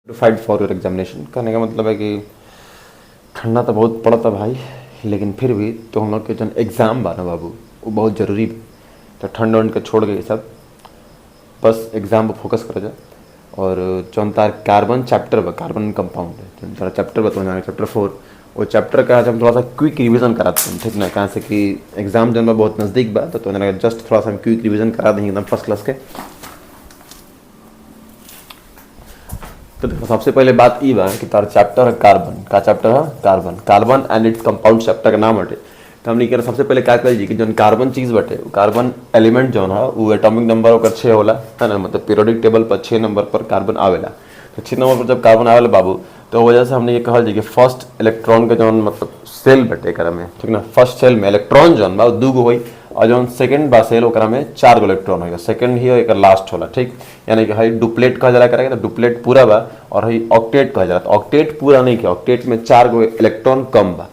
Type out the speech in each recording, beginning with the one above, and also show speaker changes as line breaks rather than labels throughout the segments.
Fight for your examination. कहने का मतलब है कि ठंडा तो बहुत पड़ता भाई, लेकिन फिर भी तो हम लोग के जो एग्ज़ाम बा ना बाबू वो बहुत ज़रूरी बा। तो ठंड वंड के छोड़ के सब बस एग्ज़ाम पर फोकस कर जा। और जौन तार कार्बन चैप्टर बा, कार्बन कंपाउंड जो तारा चैप्टर बता चैप्टर 4, वो चैप्टर का आज हम थोड़ा सा क्विक रिवीजन कराते हैं, ठीक ना। कहाँ से कि एग्ज़ाम जौन बा बहुत नज़दीक बा, तो जस्ट थोड़ा सा हम क्विक रिवीजन करा देंगे एकदम फर्स्ट क्लास के। तो देखो सबसे पहले बात ई बा कि तार चैप्टर है कार्बन का, चैप्टर है carbon, carbon and its compound chapter का नाम हटे। तो हमने क्या सबसे पहले क्या कर जी कि जो कार्बन चीज़ बटे, कार्बन एलिमेंट जो है वो एटॉमिक नंबर ओकर 6 होला, है ना। मतलब पीरियोडिक टेबल पर 6 नंबर पर कार्बन आवेला। तो 6 नंबर पर जब कार्बन आवेला बाबू, तो वजह से हमने ये कहल जी कि फर्स्ट इलेक्ट्रॉन के जो मतलब सेल बटे कर में, ठीक ना। फर्स्ट सेल में इलेक्ट्रॉन जो बा 2 गो होई, और जो सेकंड बा सेल ओकरा में 4 गो इलेक्ट्रॉन होगा। सेकंड ही एक लास्ट होला, ठीक। यानी कि हाई डुप्लेट कहा जाला करेगा, तो डुप्लेट पूरा बा, और हाई ऑक्टेट कहा जाला। तो ऑक्टेट पूरा नहीं किया, ऑक्टेट में 4 गो इलेक्ट्रॉन कम बा।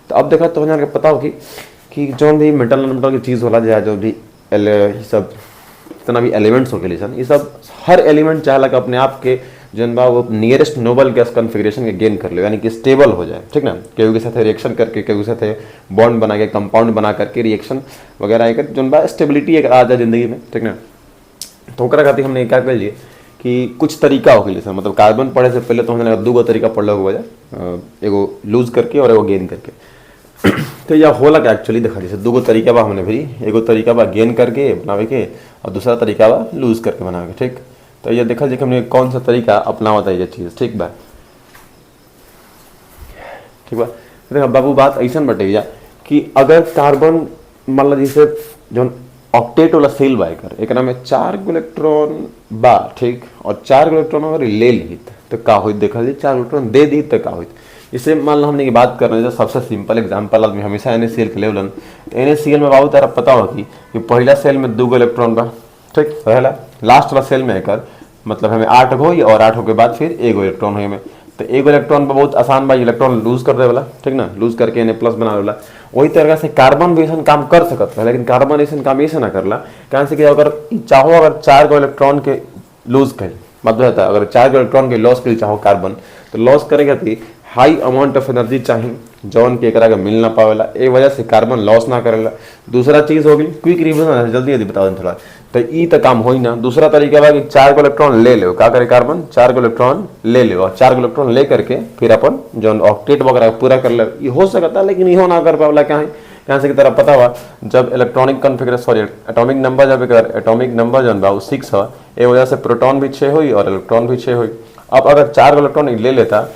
तो अब देखा तो जान के पता हो कि जो भी मेटल नंबर की चीज़ होला, जो भी सब जितना भी एलिमेंट्स हो गए ये सब हर एलिमेंट चाहला कि अपने आप के जन बा वो नियरेस्ट नोबल गैस कॉन्फ़िगरेशन के गेन कर ले, यानी कि स्टेबल हो जाए, ठीक ना। केहू के साथ रिएक्शन करके, केहू के साथ बॉन्ड बना के, कंपाउंड बना करके रिएक्शन वगैरह आकर जन बा स्टेबिलिटी एक आ जाए जिंदगी में, ठीक ना। तो ओकरा खातिर हमने क्या कर लिए कि कुछ तरीका हो गई सर, मतलब कार्बन पढ़े से पहले तो हमने 2 गो तरीका पढ़ हो वजह, एगो लूज करके और एगो गेन करके। तो यह होला क्या एक्चुअली देखा, जैसे 2 गो तरीका बा हमने भी, एगो तरीका बा गेन करके बनावे के और दूसरा तरीका बा लूज करके बनावे के, ठीक। तो ये देखा जी कि हमने कौन सा तरीका अपनावता है ये चीज़, ठीक बा, ठीक बा। देखा बाबू बात ऐसा बटे जा कि अगर कार्बन मान लो जैसे जो ऑक्टेट वाला सेल बा एक में 4 गो इलेक्ट्रॉन बा, ठीक, और 4 गो इलेक्ट्रॉन अगर ले ली तो का हो, देखा जी 4 इलेक्ट्रॉन दे दी तो का हो। इसे मान लो हमने ये बात कर रहे हैं, सबसे सिंपल एग्जांपल आदमी हमेशा NaCl के लेवलन। तो NaCl में बाबू तारा पता हो कि पहला सेल में 2 गो इलेक्ट्रॉन बा, ठीक, पहला लास्ट वाला सेल में एक मतलब हमें 8 गो और 8 के बाद फिर 1 गो इलेक्ट्रॉन हो में। तो 1 गो इलेक्ट्रॉन पर बहुत आसान बा, इलेक्ट्रॉन लूज कर दे वाला, ठीक ना, लूज करके Na+ बना वाला। वही तरह से कार्बन भी ऐसा काम कर सकता है, लेकिन कार्बन ऐसा काम ऐसे ना करला। कहाँ से कि अगर चाहो अगर 4 गो इलेक्ट्रॉन के लूज कर, मतलब अगर 4 गो इलेक्ट्रॉन के लॉस कर चाहो कार्बन, तो लॉस करेगा कि हाई अमाउंट ऑफ एनर्जी चाहिए जौन के एकरा के मिल ना पावेला, ए वजह से कार्बन लॉस ना करेला। दूसरा चीज हो गई क्विक रिवीजन, जल्दी जल्दी बता दें थोड़ा। तो ई तो काम होई ना। दूसरा तरीका बा कि 4 गो इलेक्ट्रॉन ले लो, का करे कार्बन 4 गो इलेक्ट्रॉन ले लो, और 4 गो इलेक्ट्रॉन ले करके फिर अपन जो ऑक्टेट वगैरह पूरा कर ले। ये हो सकता है, लेकिन इहो ना कर पावेला। क्या है यहाँ से की तरह पता हुआ जब electronic configuration, sorry atomic number, जब एटॉमिक नंबर जो बा 6 है, ए वजह से प्रोटॉन भी 6 हुई और इलेक्ट्रॉन भी 6 हुई। अब अगर 4 गो इलेक्ट्रॉन ले लेता,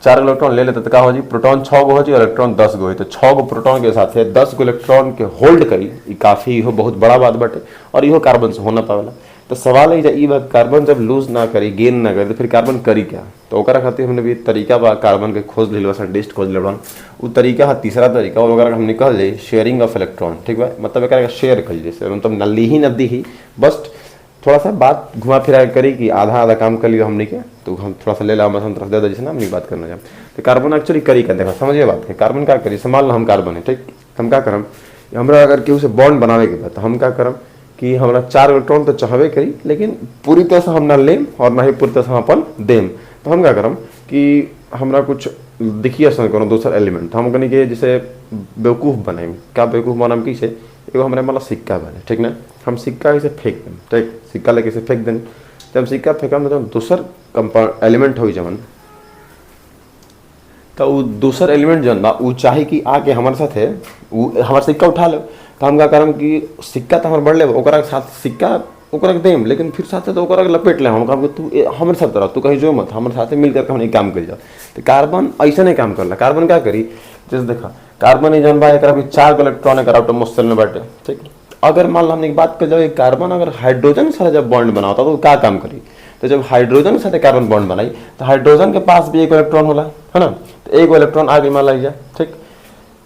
4 गो इलेक्ट्रॉन ले लेते तो क्या हो जी, प्रोटॉन 6 गो हो जी और इलेक्ट्रॉन 10 गो हो। तो 6 गो प्रोटॉन के साथ 10 गो इलेक्ट्रॉन के होल्ड करी, काफ़ी हो बहुत बड़ा बात बटे, और इहो कार्बन से होना पावेला। तो सवाल है ई बात, कार्बन जब लूज ना करी, गेन ना करी, तो फिर कार्बन करी क्या। तो ओकरा खातिर हमने भी तरीका बा कार्बन के खोज ले साइंटिस्ट खोज ले। वो तरीका है तीसरा तरीका, और अगर हम निकल जाए शेयरिंग ऑफ इलेक्ट्रॉन, ठीक बा। मतलब एक शेयर कर जैसे मतलब नली ही नदी ही, बस थोड़ा सा बात घुमा फिरा करी कि आधा आधा काम कर लिया हमने के, तो हम थोड़ा सा ले ला हम तरफ दे जैसे ना हमने बात करना चाहें। तो कार्बन एक्चुअली करी क्या, देखा समझिए बात है। कार्बन क्या करी, संभाल हम कार्बन है, ठीक, हम क्या करम, हमरा अगर केहू से बॉन्ड बनावे के बाद तो हम क्या करम कि हमरा 4 इलेक्ट्रॉन तो चाहबे करी, लेकिन पूरी तरह से हम ना लेम और ना ही पूरी तरह से हम अपन देम। तो हम क्या करम कि हमरा कुछ दिखिए कोनो दूसरा एलिमेंट, हम कहीं के जैसे बेवकूफ़ बनाए। क्या बेवकूफ़ बनाम की से, एगो हमारे मतलब सिक्का बने, ठीक ना। हम सिक्का कैसे फेंक दें, ठीक, सिक्का लेके से फेंक दें। जब हम सिक्का फेंकम तो दूसर कंपाउंड एलिमेंट हो जवन, तो वो दूसर एलिमेंट जन बा वो चाहे कि आके हमारे साथ है वो हमारा सिक्का उठा लो। तो हम क्या करम कि सिक्का तो हमारे बढ़ ले, ओकरा के साथ सिक्का ओकरा के देम, लेकिन फिर साथ तो ओकरा के लपेट ले। हम कहब तू हमारे साथ रह, तू कहीं जो मत, हमारे साथ मिल करके हम काम कर जाओ। तो कार्बन ऐसा नहीं काम करला। कार्बन क्या करी, जैसे देखा कार्बन ही जन बा एक 4 गो इलेक्ट्रॉन एक आटोमोस्ट सेल में बैठे, ठीक। अगर मान लो हमने एक बात कर जाओ, कार्बन अगर हाइड्रोजन के साथ जब बॉन्ड बनाता तो क्या काम करी। तो जब हाइड्रोजन के साथ कार्बन बॉन्ड बनाई तो हाइड्रोजन के पास भी 1 इलेक्ट्रॉन होला, है ना। तो 1 इलेक्ट्रॉन आगे मान लीजिए, ठीक।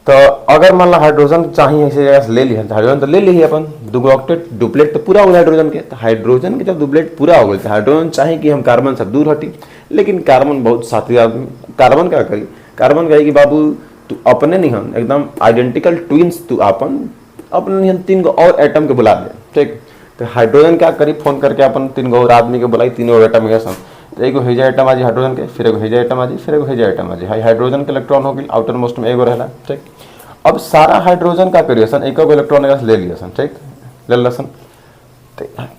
तो अगर मान लो हाइड्रोजन चाहिए इसी जगह से ले लिया, तो हाइड्रोजन तो ले ली अपन 2 गो ऑक्टेट डुप्लेट तो पूरा हो गया हाइड्रोजन के। तो हाइड्रोजन के जब डुप्लेट पूरा हो गया तो हाइड्रोजन चाहे कि हम कार्बन से दूर हटी, लेकिन कार्बन बहुत साथी आदमी। कार्बन क्या करी, कार्बन कहे कि बाबू तू अपने नहीं हम एकदम आइडेंटिकल ट्विंस, तू अपन अपने नहीं 3 गो और एटम के बुला दे, ठीक। तो हाइड्रोजन क्या करी, फोन करके अपन 3 गो और आदमी के बुलाई, तीनों एटम के संग। तो एगो हेजा एटम आ जी हाइड्रोजन के, फिर एगो हेजा एटम आ जी, फिर एगो हेजा एटम आ जी, हाइड्रोजन के इलेक्ट्रॉन हो गई, आउटर मोस्ट में एगो रहला, ठीक। अब सारा हाइड्रोजन का करिएसन एक इलेक्ट्रॉन ले लिएसन, ठीक, ले लसन,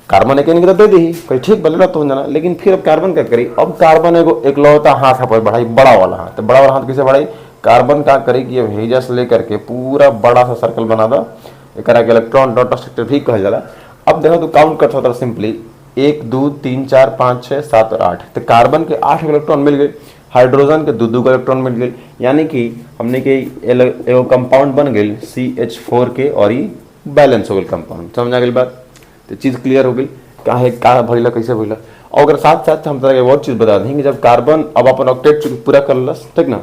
कार्बन एक नहीं दे दी कहीं ठीक बल्ला तो जाना, लेकिन फिर अब कार्बन क्या करी, अब कार्बन एगो एकलौता हाथ पर बढ़ाई, बड़ा वाला हाथ, तो बड़ा वाला हाथ किसे बढ़ाई, कार्बन का करी कि अब हेजा से लेकर के पूरा बड़ा सा सर्कल बना दो, एक के इलेक्ट्रॉन डॉट स्ट्रक्चर भी कहा जाला। अब देखो तो काउंट कर सकता सिंपली 1 2 3 4 5 6 7 और 8, तो कार्बन के 8 इलेक्ट्रॉन मिल गए, हाइड्रोजन के 2 इलेक्ट्रॉन मिल गए, यानी कि हमने के एगो कंपाउंड बन गई CH4 के और ये बैलेंस हो गई कंपाउंड। समझ आ गई बात, तो चीज़ क्लियर हो गई काहे का भइला कैसे भइला। और अगर साथ साथ हम तरह एक और चीज़ बता दें कि जब कार्बन अब अपन ऑक्टेट पूरा कर लस, ठीक ना,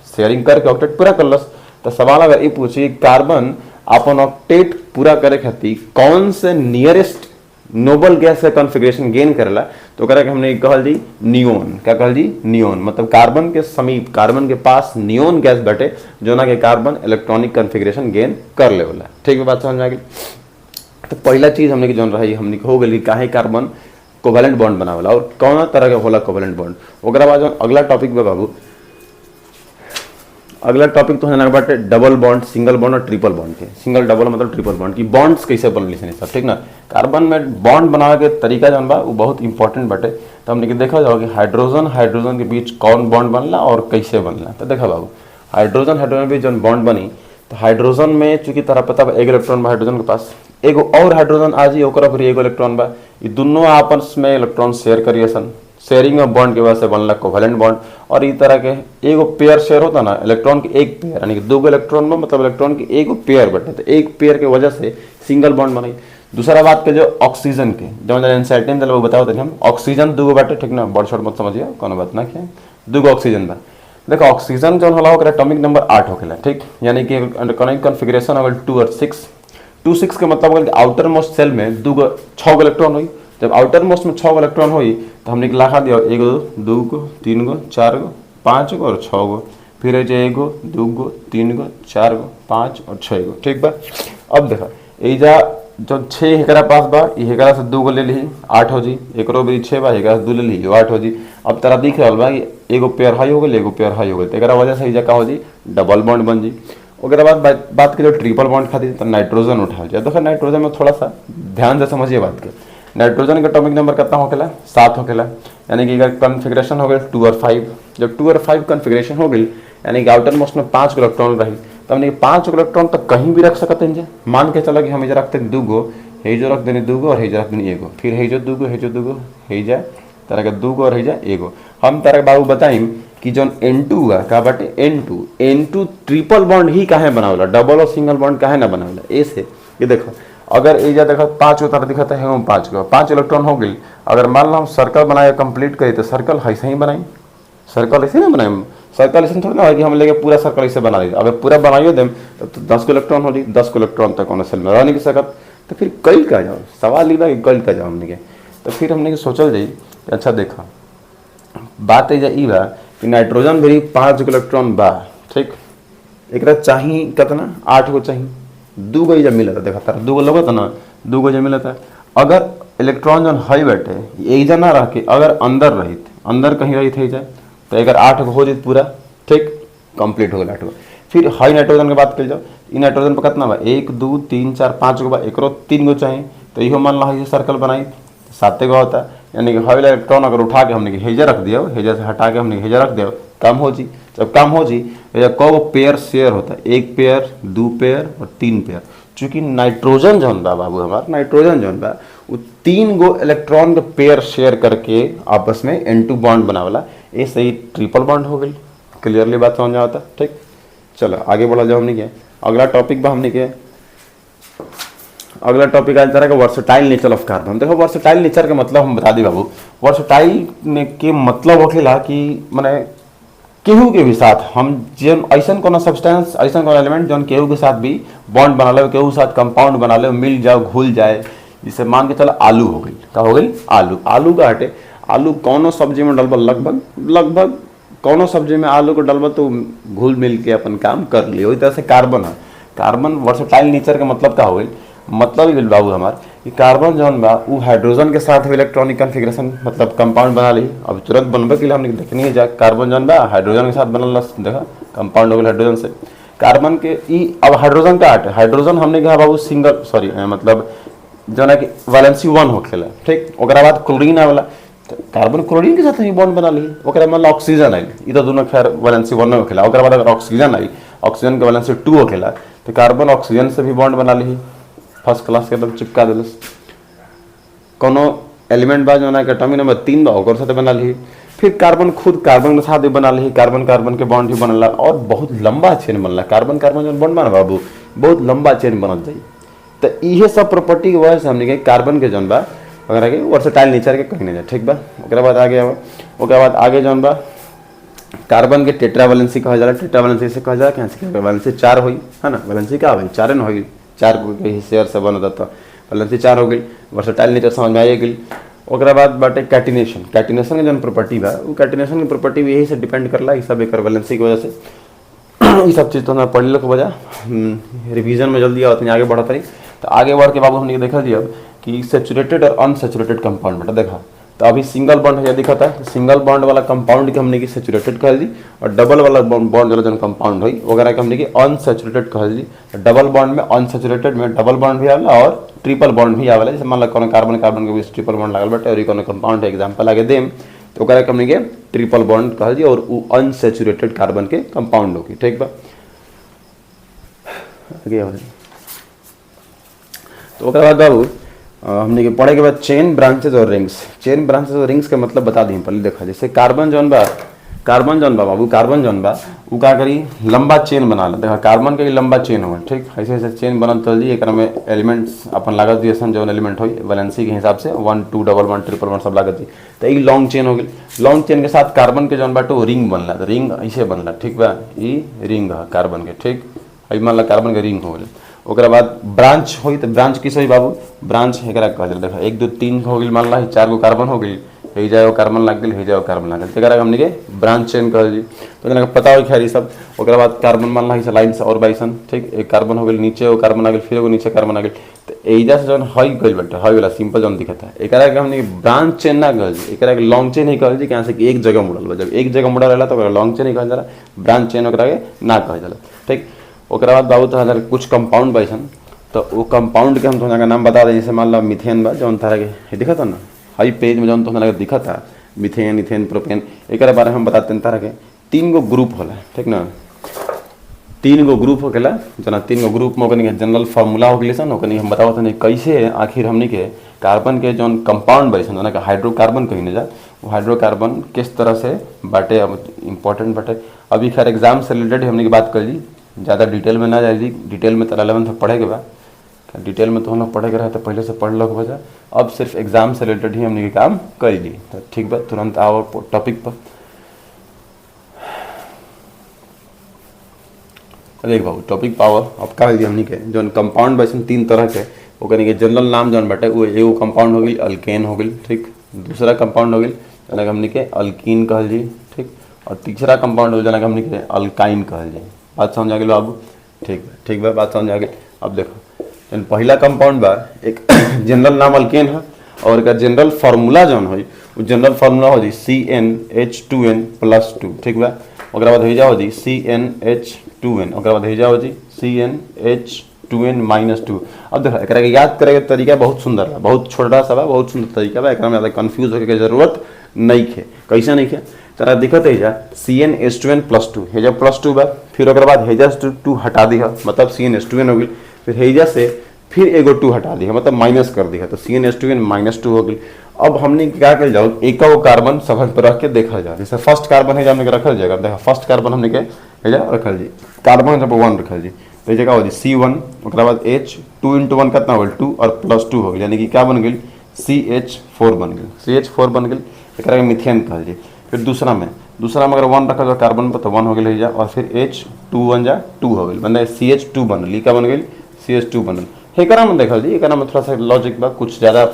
शेयरिंग करके ऑक्टेट पूरा कर लस, तो सवाल अगर ये पूछे कार्बन अपन ऑक्टेट पूरा करे खातिर कौन से नियरेस्ट नोबल गैस का कॉन्फ़िगरेशन गेन करेला, तो करा कि हमने कहल जी नियोन। क्या कहल जी, नियोन, मतलब कार्बन के समीप, कार्बन के पास नियोन गैस बैठे जो ना कि कार्बन इलेक्ट्रॉनिक कॉन्फ़िगरेशन गेन कर लेवला। ठीक है, बात समझ आ गई। तो पहला चीज हमने की जौन रही हमने हो गई काहे कार्बन कोवेलेंट बॉन्ड बनावेला और कौन तरह के होला कोवेलेंट बॉन्ड। ओकरा बाद अगला टॉपिक बा बाबू, अगला टॉपिक तो है बाटे डबल बॉन्ड, सिंगल बॉन्ड और ट्रिपल बॉन्ड के। सिंगल डबल मतलब ट्रिपल बॉन्ड की बॉन्ड्स कैसे बनली सब, ठीक ना। कार्बन में बॉन्ड बनावे के तरीका जौन बा वो बहुत इंपॉर्टेंट बाटे। तो हमने देखा जाओ कि हाइड्रोजन हाइड्रोजन के बीच कौन बॉन्ड बनला और कैसे बनला। तो देखा बाबू, हाइड्रोजन हाइड्रोजन के बीच जौन बॉन्ड बनी, तो हाइड्रोजन में चूंकि तरह पता बा एक इलेक्ट्रॉन बा हाइड्रोजन के पास, एगो और हाइड्रोजन आ जी ओकरा फिर एगो इलेक्ट्रॉन बा, ये दोनों आपस में इलेक्ट्रॉन शेयर करिएसन, शेयरिंग ऑफ बॉन्ड की वजह से बनला कोवेलेंट बॉन्ड। और इस तरह के एगो पेयर शेयर होता ना इलेक्ट्रॉन के एक पेयर, यानी कि 2 इलेक्ट्रॉन में मतलब इलेक्ट्रॉन के एगो पेयर बटे, तो एक पेयर के वजह से सिंगल बॉन्ड बनी। दूसरा बात के जो ऑक्सीजन के जो एनसाइटिन दिल वो बताओ हम, ऑक्सीजन 2 बाटे, ठीक ना, बड़ छोट मत समझिए, कोनो बात ना क्या 2 ऑक्सीजन बा। देखो ऑक्सीजन जो होला ओकरा एटॉमिक नंबर 8 होखेला, ठीक, यानी कि इलेक्ट्रॉनिक कॉन्फ़िगरेशन हो गइल 2 और 6। 2 6 के मतलब हो गइल आउटर मोस्ट सेल में 6 इलेक्ट्रॉन हुई। जब आउटर मोस्ट में 6 इलेक्ट्रॉन हुई तो हमने लिखा दिया 1 2 3 4 5 और 6, फिर है 1 2 3 4 5 और 6। ठीक बा। अब देखा एजा जो 6 एकरा पास बा, एकरा से 2 ले ली 8 हो जी, एकरो भी 6 बा, एकरा से 2 ले ली 8 हो जी। अब तारा दिख रहा बा एगो पेयर हाई हो गई, एगो पेयर हाई हो गई, तो एकरा वजह से एजा का हो जी डबल बॉन्ड बन जी। ओकरा बाद बात की जो ट्रिपल बॉन्ड खातिर तो नाइट्रोजन उठा जाए। देखो नाइट्रोजन में थोड़ा सा ध्यान से समझिए बात के, नाइट्रोजन का एटॉमिक नंबर कितना होखेला 7 होखेला, यानी कि अगर कॉन्फ़िगरेशन हो गई 2 और 5, जब 2 और 5 कॉन्फ़िगरेशन हो गई यानी कि आउटर मोस्ट में 5 इलेक्ट्रॉन रही, तो हमने 5 इलेक्ट्रॉन तो कहीं भी रख सकते हैं। मान के चला कि हम इधर रखते हैं 2 हेजो रख देनी 2 और हेजो रख देनी 1, फिर हेजो 2 हेजा तरह के 2 और हेजा 1। हम तरह बाबू बताइम कि जो N2 बा का बाटे N2 ट्रिपल बॉन्ड ही काहे बनावला, डबल और सिंगल बॉन्ड काहे ना बनावला। ऐसे ये देखो अगर एजा देखो 5 उतार दिखाता है 5 इलेक्ट्रॉन हो गई, अगर मान लो हम सर्कल बनाए कंप्लीट करी तो सर्कल ऐसे ही बनाई, सर्कल ऐसे ना बनाए, सर्कल ऐसे थोड़ा ना है कि हम लेके पूरा सर्कल ऐसे बना दी। अगर पूरा बनाइए देम तो 10 इलेक्ट्रॉन हो जी, 10 इलेक्ट्रॉन तक कौन सेल में रह नहीं सकत, तो फिर कल का जाओ सवाल ये कि कल का जाओ हमने के। तो फिर हमने सोचल जाई कि अच्छा देखा बात एजा ई बा कि नाइट्रोजन भी 5 इलेक्ट्रॉन बा, ठीक, एकरा चाहिए कितना 8 गो चाहिए, 2 गो जब मिलता देखा तारा 2 गो लगता ना, 2 गो जब मिलता। अगर इलेक्ट्रॉन जो हाई बैठे एक ना रह के अगर अंदर रही अंदर कहीं रही थे जाए तो अगर 8 गो हो जाए पूरा, ठीक, कंप्लीट हो गया 8 गो। फिर हाई नाइट्रोजन की बात कर जाओ, इ नाइट्रोजन पर कितना बा 1 2 3 4 5 गो बा, एकरो 3 गो चाहिए, तो इहो मान ला सर्कल बनाई 7 गो होता, यानी कि हाई इलेक्ट्रॉन अगर उठा के हमने हेजा रख दिया, हेजा से हटा के हमने हेजा रख दिया, कम हो जी। जब कम हो जी कौ पेयर शेयर होता है, 1 पेयर 2 पेयर और 3 पेयर। चूंकि नाइट्रोजन जौन बा बाबू हमार नाइट्रोजन जौन बा वो 3 गो इलेक्ट्रॉन के पेयर शेयर करके आपस में N2 बॉन्ड बनावला, ऐसे ही ट्रिपल बॉन्ड हो गई। क्लियरली बात समझ आता, ठीक। चलो आगे बढ़ा जाओ हमने क्या अगला टॉपिक बा, हमने क्या अगला टॉपिक आज तरह का वर्सटाइल नेचर ऑफ कार्बन। देखो वर्सटाइल नेचर के मतलब हम बता दी बाबू, वर्सटाइल के मतलब होखेला कि माने केहू के भी साथ हम जन ऐसा कोनो सब्सटेंस ऐसा कोनो एलिमेंट जौन केहू के साथ भी बॉन्ड बना ले, केहू के साथ कंपाउंड बना ले, मिल जाओ घुल जाए। जिसे मान के चलो आलू हो गई, क्या हो गई आलू। आलू का हटे आलू कौनो सब्जी में डलबा लगभग कौनो सब्जी में आलू को डलबा तो घुल मिल के अपन काम कर लियो। वही तरह से कार्बन है, कार्बन वर्सटाइल नेचर का मतलब क्या हो गई, मतलब ही बाबू हमार कि कार्बन जौन बा उ हाइड्रोजन के साथ इलेक्ट्रॉनिक कॉन्फ़िगरेशन मतलब कंपाउंड बना ली। अब तुरंत बनबे के लिए हमने देखनी है जा कार्बन जौन बा हाइड्रोजन के साथ बनल देखा कंपाउंड हो गया हाइड्रोजन से। कार्बन के ई अब हाइड्रोजन का हटे हाइड्रोजन हमने कहा बाबू सिंगल सॉरी मतलब जो ना कि वैलेंसी 1 होखेला ठीक। ओकरा बाद क्लोरीन आवेला कार्बन क्लोरीन के साथ ही बॉन्ड बना ली। ओकरा मतलब ऑक्सीजन आई ई तो दोनों खैर वैलेंसी 1 में होखेला। ओकरा बाद अगर ऑक्सीजन आई ऑक्सीजन के वैलेंसी 2 होखेला तो कार्बन ऑक्सीजन से भी बॉन्ड बना ली फर्स्ट क्लास के एकदम चिपका देलस। कोनो एलिमेंट बा जो ना कि एटॉमिक नंबर 3 बा ओकर साथ बना ली। फिर कार्बन खुद कार्बन के साथ भी बना ली कार्बन कार्बन के बॉन्ड भी बनला और बहुत लंबा चेन बनला। कार्बन कार्बन जो बॉन्ड बना बाबू बहुत लंबा चेन बनत जाई। तो इहे सब प्रॉपर्टी के वजह से हमने के कार्बन के जौन बा वगैरह के वर्सेटाइल नेचर के कहीं नहीं जाए ठीक बा। ओकरा बाद आगे ओकरा बाद आगे जौन बा कार्बन के टेट्रा वैलेंसी कहा जाला। टेट्रा वैलेंसी से कहा जाला कैसे वैलेंसी 4 होई है ना वैलेंसी का होई 4 न होई 4 के हिस्से से बनत त वैलेंसी 4 हो गई वर्सेटाइल नेचर समझ में आ गई। ओकरा बाद बाटे कैटिनेशन कैटिनेशन के जौन प्रॉपर्टी बा वो कैटिनेशन की प्रॉपर्टी भी यही से डिपेंड करला ई सब एकर वैलेंसी की वजह से। ये सब चीज़ तो ना पढ़ लो वजह रिवीजन में जल्दी आवत आगे बढ़त रही। तो आगे बढ़ के बाबू हमने देखा जी अब कि सेचुरेटेड और अनसेचुरेटेड कंपाउंड बेटा देखा। तो अभी सिंगल बॉन्ड है दिखता है सिंगल बॉन्ड वाला कंपाउंड के हमने की सेचुरेटेड कह दी और डबल वाला बॉन्ड वाला जो कंपाउंड हुई वगैरह के हमने की अनसेचुरेटेड कह दी। डबल बॉन्ड में अनसेचुरेटेड में डबल बॉन्ड भी आवेला और ट्रिपल बॉन्ड भी आवेला। जैसे मान लो कोनो कार्बन कार्बन के बीच ट्रिपल बॉन्ड लागल बाटे और कोनो कंपाउंड एग्जांपल आगे देम तो ओकरा के हमने के ट्रिपल बॉन्ड कह दी और वो अनसेचुरेटेड कार्बन के कंपाउंड होगी ठीक बा। आगे तो ओकरा बाद बाबू हमने के पढ़े के बाद चेन ब्रांचेस और रिंग्स के मतलब बता दी पहले देखा। जैसे कार्बन जौन बा बाबू कार्बन जौन बा उ का करी लंबा चेन बना ला देखा। कार्बन के लंबा चेन हो ठीक ऐसे ऐसे चेन बनल चल जी। एकरा में एलिमेंट्स अपन लागत दिए जौन एलिमेंट होई वैलेंसी के हिसाब से 1 2 डबल 1 ट्रिपल 1 सब लागत दी। तो ई लॉन्ग चेन हो गई। लॉन्ग चेन के साथ कार्बन के जौन बाटे रिंग बनला तो रिंग ऐसे बनला ठीक बा। ई रिंग है कार्बन के ठीक अभी मान ला कार्बन के रिंग हो गई। ओकरा बाद ब्रांच होई तो ब्रांच किस होई बाबू ब्रांच एकरा कहल जाला देखा 1 2 3 हो गई मान ला 4 गो कार्बन हो गई हे जाओ कार्बन लग गई हे जाओ कार्बन लग गई एकरा हमने के ब्रांच चेन कहल जी। तो जना पता हो खैर सब। ओकरा बाद कार्बन मान ला है लाइन से और बाइसन ठीक एक कार्बन हो गई नीचे वो कार्बन आ गई फिर वो नीचे कार्बन आ गई। तो एजा से जौन हई गइल बाटे हई वाला सिंपल जौन दिखता है एकरा के हमने ब्रांच चेन ना कहल जी एकरा के लॉन्ग चेन ही कहल जी कैसे कि एक जगह मुड़ल बा। जब एक जगह मुड़ल रहला तो ओकरा लॉन्ग चेन ही कहल जाला ब्रांच चेन ओकरा के ना कहल जाला ठीक। ओकरा बाद बाबू तो कुछ कंपाउंड बाइसन तो वो कंपाउंड के हम तो का नाम बता दें। जैसे मान लो मिथेन बा जौन तरह के दिखा था ना हाई पेज में जौन तो दिखा था मिथेन इथेन प्रोपेन एक बारे में हम बताते हैं तरह के 3 गो ग्रुप होला ठीक ना 3 गो ग्रुप होकेला जना 3 गो ग्रुप में ओकनी के जनरल फार्मूला हो गई सन ओकनी हम बतावत नहीं कैसे आखिर हमनी के कार्बन के जौन कंपाउंड बाइसन जना का हाइड्रोकार्बन कहीं ना जा वो हाइड्रोकार्बन किस तरह से बाटे अब इम्पोर्टेंट बाटे। अभी खैर एग्जाम से रिलेटेड हमने की बात कर ली ज़्यादा डिटेल में ना जाए डिटेल में तो 11th तक पढ़े के बाद डिटेल में तो हम लोग पढ़े के रहे तो पहले से पढ़ लो के वजह अब सिर्फ एग्जाम से रिलेटेड ही हमने काम कर ली। तो ठीक बा तुरंत आओ टॉपिक पर देख बाबू टॉपिक पावर अब का हमनी के जौन कंपाउंड बाइसन 3 तरह के ओकनी के जनरल नाम जौन बाटे वो एगो कंपाउंड हो गई अल्केन हो गई ठीक। दूसरा कंपाउंड हो गई जना हमनी के अल्कीन कहल जी ठीक। और तीसरा कंपाउंड हो जना हमनी के अल्काइन कहल जी। बात समझ आ गई बाबू ठीक बा बात समझ आ गई। अब देखो पहला कंपाउंड बा एक जनरल नाम अल्केन है और एक जनरल फार्मूला जौन हो वो जनरल फार्मूला हो जी CnH2n+2 ठीक बा। ओकरा बाद हो जाओ जी CnH2n ओकरा बाद हो जाओ जी CnH2n-2। अब देखो एकरा के याद करे के तरीका बहुत सुंदर है बहुत छोटा सा बा बहुत सुंदर तरीका बा एकरा में ज़्यादा कंफ्यूज होके के जरूरत नहीं है। कैसे नहीं है तरा दिक्कत है जा CnH2n+2 हेजा +2 बा फिर ओकरा बाद हेजा 2 हटा दी है मतलब CnH2n हो गई फिर हेजा से फिर एगो 2 हटा दी है मतलब माइनस कर दी है तो CnH2n-2 हो गई। अब हमने क्या कर जाओ एक कार्बन सब पर रख के देखा जाए। जैसे फर्स्ट कार्बन है हमने रखल जाएगा देखा फर्स्ट कार्बन हमने के हेजा रखल जी कार्बन जब 1 रखल जी तो जगह हो जी C1 ओकरा बाद H 2 × 1 कितना हो गई 2 और +2 हो गई यानी कि क्या बन गई CH4 बन गई CH4 बन गई एकरा के मिथेन कहल जी। फिर दूसरा में अगर 1 रखा जाए कार्बन पर तो 1 हो गई और फिर H 2 1 जा 2 हो गई बन CH2 बनल क्या बन गई CH2 बनल। एकरा में देखल जी एकरा में थोड़ा सा लॉजिक बा कुछ ज़्यादा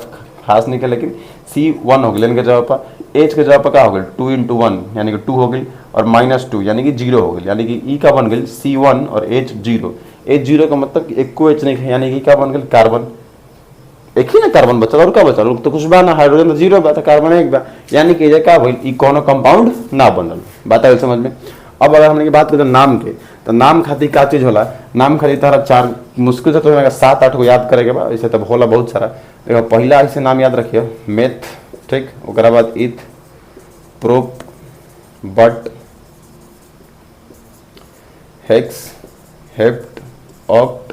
खास नहीं है लेकिन C1 हो गई के जगह पर H के जगह पर क्या हो गई 2 × 1 यानी कि 2 हो गई और -2 यानी कि 0 हो गई यानी कि ई का बन गई C1 और H 0 H0 का मतलब एक को H नहीं है, यानी कि क्या बन गया कार्बन, एक ही ना कार्बन बचल और का बचल तो कुछ बा ना, हाइड्रोजन तो जीरो बा, तो कार्बन एक बा, यानी कि ये क्या भइल ई कोनो कंपाउंड ना बनल। बात आइल समझ में। अब अगर हमने की बात करें नाम के, तो नाम खातिर का चीज होला, नाम खातिर तारा चार मुश्किल से तो 7-8 को याद करे के बा, ऐसे तो होला बहुत सारा। देखो पहला ऐसे नाम याद रखियो मेथ, ठीक, ओकरा बाद इथ, प्रोप, बट, हेक्स, हेप्ट, ऑक्ट,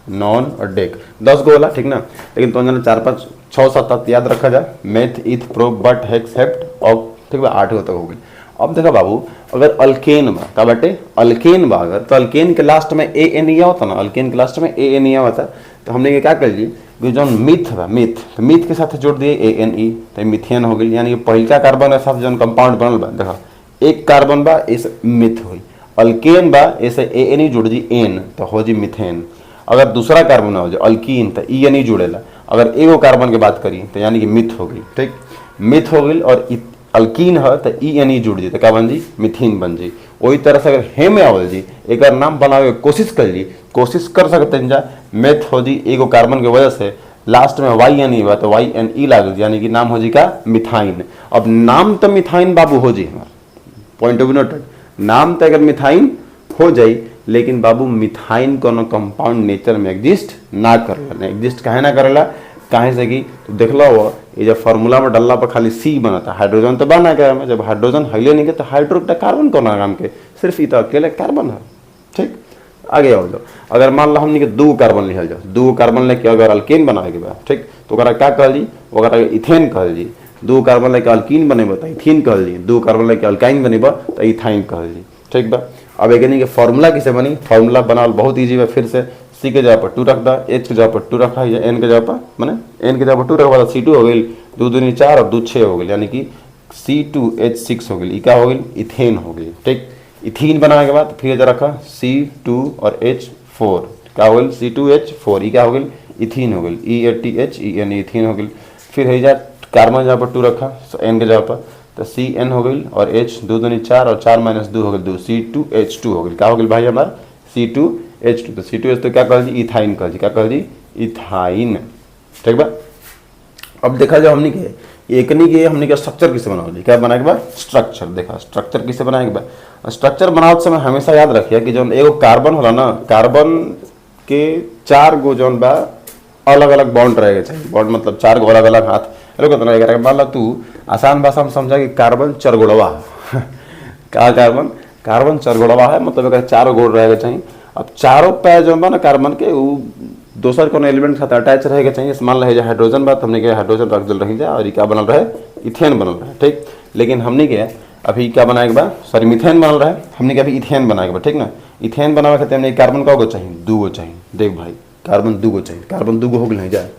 नॉन और डेक, 10 गो होला, ठीक ना। लेकिन तो 4-5-6-7 याद रखा जाए, मेथ, इथ, प्रोप, बट, हेक्स, हेप्ट, ऑक्ट, ठीक बा, 8 गो तक हो गई। अब देखा बाबू अगर अल्केन बा का बाटे, अल्केन बा अगर, तो अल्केन के लास्ट में ए एन ई होता ना, अल्केन के लास्ट में ए एन ई होता, तो हमने ये क्या कर ली कि जो मिथ बा, मिथ, तो मिथ के साथ जोड़ दिए ए एन ई, तो मिथेन हो गई, यानी कि पहला कार्बन के साथ जो कंपाउंड बनल बा, देखा एक कार्बन बा इस मिथ हुई, अल्केन बा ऐसे ए एन ई जुड़ जी एन, तो हो जी मिथेन। अगर दूसरा कार्बन हो जाए अल्कीन, तो ई एन ई जुड़ेला, अगर एगो कार्बन की बात करी तो यानी कि मिथ हो गई, ठीक, मिथ हो गई। और अल्कीन है तो ई एन ई जुड़ जी, तो क्या बन जी मिथीन बन जी। वही तरह से अगर हे में आवल जी एक नाम बनावे कोशिश कर ली, कोशिश कर सकते हैं जा, मेथ हो जी एगो कार्बन की वजह से लास्ट में वाई एन ई बा, तो वाई एन ई लागल, यानी कि नाम हो जी का मिथाइन। अब नाम तो मिथाइन बाबू हो जी, हमारा पॉइंट ऑफ व्यू नोटेड, नाम तो अगर मिथाइन हो जाई, लेकिन बाबू मिथाइन कोनो कंपाउंड नेचर में एग्जिस्ट ना करेला, एग्जिस्ट काहे ना करेला, काहे से कि तो देख लो वो ये जब फार्मूला में डलला पर खाली सी बनता, हाइड्रोजन तो बना क्या में, जब हाइड्रोजन हिले नहीं के तो हाइड्रो कार्बन को ना काम के, सिर्फ ये तो अकेले कार्बन है, ठीक। आगे आओ जाओ, अगर मान लो हमने के 2 कार्बन लिखल जाओ, 2 कार्बन लेके अगर अल्केन बनावे के बा, ठीक, तो ओकरा क्या कहल जी, ओकरा इथेन कहल जी। 2 कार्बन लेके अल्कीन बनेबा तो इथीन कहल जी, 2 कार्बन लेके अल्काइन बनेबा तो इथाइन कहल जी, ठीक बा। अब एक के फॉर्मूला किसे बनी, फॉर्मूला बनावल बहुत ईजी बा, फिर से सी के जगह पर 2 रख दा, एच के जगह पर 2 रखा है, एन के जगह पर माने एन के जगह पर 2 रखा, C2 हो गई, 2 दूनी 4 और 2 6 हो गई, यानी कि C2H6 हो गई, क्या हो गई इथेन हो गई, ठीक। इथीन बनाने के बाद फिर जरा रखा C2 और H4, क्या हो गई C2H4, ये क्या हो गई इथीन हो गई, EATHEN इथीन हो गई। फिर है जा कार्बन जहाँ पर 2 रखा एन के जगह पर, तो CN हो गई और H 2 दूनी 4 और 4 - 2 हो गई 2, C2H2 हो गई, क्या हो गई भाई हमारा C2H2, तो C2H तो क्या कह जी इथाइन कह जी, क्या कह जी इथाइन, ठीक बा। अब देखा जाए हमने के एकनी के हमने के स्ट्रक्चर किसे बनाओ, क्या बनाए के बाद स्ट्रक्चर, देखा स्ट्रक्चर किसे बनाए के बाद, स्ट्रक्चर बनावत समय हमेशा याद रखिए कि जो एगो कार्बन होला ना, कार्बन के 4 गो जौन बा अलग अलग बॉन्ड रहेगा चाहिए, बॉन्ड मतलब 4 गो अलग अलग हाथ, हेलो मान लो तू आसान भाषा में समझा कि कार्बन चरगोड़वा है का कार्बन, कार्बन चरगोड़वा है, मतलब अगर 4 गोड़ रहेगा चाहिए। अब चारों पैर जो बा ना कार्बन के वो दोसर कोनो एलिमेंट के साथ अटैच रहेगा चाहिए, मान रहे हाइड्रोजन बात हमने के हाइड्रोजन रख दिल रही जा और ये क्या बनल रहे इथेन बनल रहे, ठीक। लेकिन हमने के अभी क्या बनाए के बा, सॉरी मिथेन बनल रहे, हमने के अभी इथेन बनाए के बा, ठीक ना। इथेन बनावे खातिर हमने कार्बन का गो चाहिए 2 गो चाहिए, देख भाई कार्बन 2 गो चाहिए, कार्बन 2 गो हो गई नहीं जाए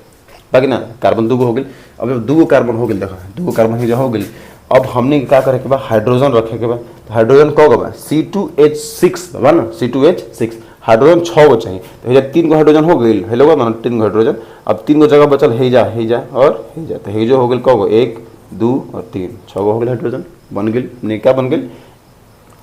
बाकी ना, कार्बन 2 गो हो गई। अब जब 2 गो कार्बन हो गई, देखा 2 गो कार्बन ही हो गई, अब हमने क्या करे के बा हाइड्रोजन रखे के बा, तो हाइड्रोजन कौ गो बा C2H6 बा ना, C2H6 हाइड्रोजन 6 गो चाहिए, तो हेजा 3 गो हाइड्रोजन हो गई, हेलो बा ना 3 गो हाइड्रोजन। अब 3 गो जगह बचल हे जा और हे जा, तो हे जो हो गई कौ गो 1 2 और 3 6 गो हो गई हाइड्रोजन बन गई, ने क्या बन गई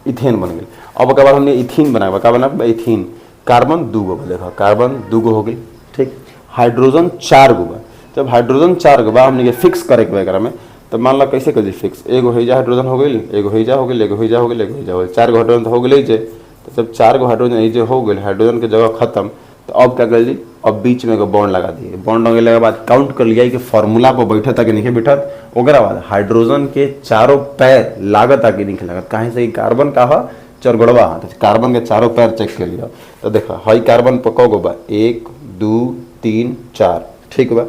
इथेन बन गई। अब ओकर बाद हमने इथीन बनाया, क्या बना इथीन, कार्बन 2 गो बा, देखा कार्बन 2 गो हो गई, ठीक। हाइड्रोजन 4 गो बा, जब हाइड्रोजन 4 गो बा हमने के फिक्स करे के एकरा में, तो मान लो कैसे कर दी फिक्स, एगो हेजा हाइड्रोजन हो गई, एगो हेजा हो गई, एगो हेजा हो गई, एगो हेजा हो गई, 4 गो हाइड्रोजन तो हो गई जे। तो जब 4 गो हाइड्रोजन ये हो गई, हाइड्रोजन के जगह खत्म, तो अब क्या कर दी, अब बीच में एगो बॉन्ड लगा दिए, बॉन्ड लगने के बाद काउंट कर लिया कि फार्मूला पर बैठा कि नहीं बैठत, ओकरा बाद हाइड्रोजन के चारों पैर लागत कि नहीं लागत, कहीं से कार्बन का है चरगोड़वा, तो कार्बन के चारों पैर चेक कर लिया, तो देखा हाई कार्बन पर कौ गो बा 1 2 3 4, ठीक बा।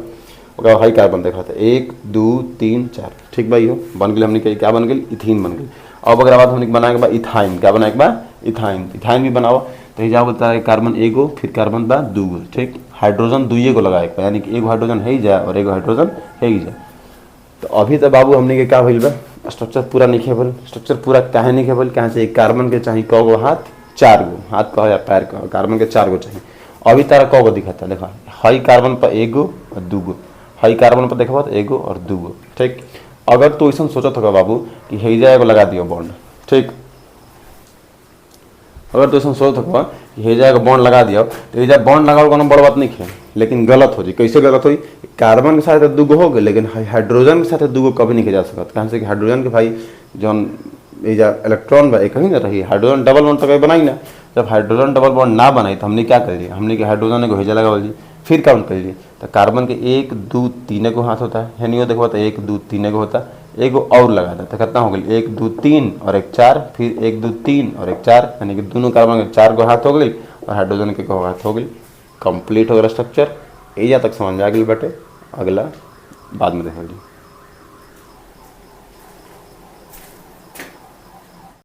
ओकरा हाई कार्बन देखा था 1 2 3 4, ठीक बा, यो बन गई हमने क्या बन गई इथीन बन गई। अब अगर बाद हमने बनाए के बाद इथाइन, क्या बनाए के बाद इथाइन, इथाइन भी बनाओ, तो ये जाओ बता है कार्बन एगो, फिर कार्बन बा 2 गो, ठीक। हाइड्रोजन 2 गो लगाए, यानी कि एगो हाइड्रोजन है जाए और एगो हाइड्रोजन है जाए। तो अभी तो बाबू हमने के क्या भइल बा, स्ट्रक्चर पूरा नहीं खेबल, स्ट्रक्चर पूरा काहे नहीं खेबल, कहाँ से एक कार्बन के चाहिए कौ गो हाथ, 4 गो हाथ कहो या पैर कहो, कार्बन के 4 गो चाहिए। अभी तारा कौ गो दिखाता, देखा हाई कार्बन पर 1 गो और 2 गो, हाई कार्बन पर देखा तो 1 गो और 2 गो, ठीक। अगर तो ऐसा सोचत होगा बाबू कि हेजा एगो लगा दियो बॉन्ड, ठीक। अगर तो ऐसा सोचत होगा ये जगह बॉन्ड लगा दिया तो ये बॉन्ड लगाओ कोनो बड़ बात नहीं है, लेकिन गलत हो जी। कैसे गलत हुई? कार्बन के साथ दूगो हो गए, लेकिन हाइड्रोजन के साथ दूगो कभी नहीं जा सकता। कहाँ से कि हाइड्रोजन के भाई जौन ये इलेक्ट्रॉन बा एक ही ना रही, हाइड्रोजन डबल बॉन्ड तो कभी बनाई ना। जब हाइड्रोजन डबल बॉन्ड ना बनाई तो हमने क्या कर लिया, हमने कि हाइड्रोजन को भेजा लगा जी, फिर काउंट कर लिए तो कार्बन के 1 2 3 को हाथ होता है, यानी वो देखो तो 1 2 3 को होता, एक और लगा था तो कितना हो गया 1 2 3 और 1 4, फिर 1 2 3 और 1 4, यानी कि दोनों कार्बन के 4 को हाथ हो गई और हाइड्रोजन के को हाथ हो गई। कंप्लीट हो गया स्ट्रक्चर। एजा तक समझ आ गई बटे, अगला बाद में देखेंगे।